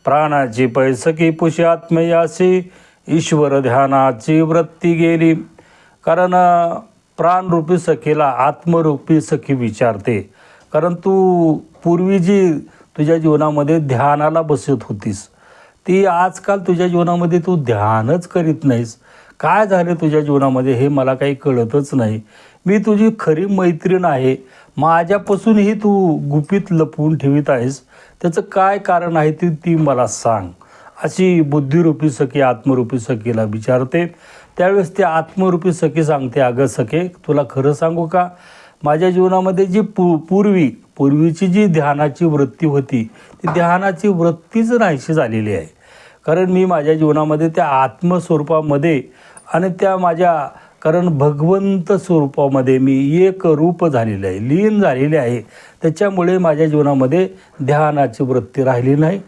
प्राणाची पैसकी पुष्यात्मयासी ईश्वर ध्यानाची वृत्ती गेली. कारण प्राणरूपी सखीला आत्मरूपी सखी विचारते. कारण तू पूर्वी जी तुझ्या जीवनामध्ये ध्यानाला बसत होतीस ती आजकाल तुझ्या जीवनामध्ये तू ध्यानच करीत नाहीस. काय झाले तुझ्या जीवनामध्ये हे मला काही कळतच नाही. मी तुझी खरी मैत्रीण आहे, माझ्यापासूनही तू गुपित लपवून ठेवीत आहेस. त्याचं काय कारण आहे ती मला सांग, अशी बुद्धिरूपी सखी आत्मरूपी सखीला विचारते. त्यावेळेस ती आत्मरूपी सखी सांगते, अगं सखे, तुला खरं सांगू का, माझ्या जीवनामध्ये जी पूर्वीची जी ध्यानाची वृत्ती होती ती ध्यानाची वृत्तीच नाहीशी झालेली आहे. कारण मी माझ्या जीवनामध्ये त्या आत्मस्वरूपामध्ये आणि त्या माझ्या कारण भगवंत स्वरूपामध्ये मी एक रूप झालेलं आहे, लीन झालेले आहे. त्याच्यामुळे माझ्या जीवनामध्ये ध्यानाची वृत्ती राहिली नाही.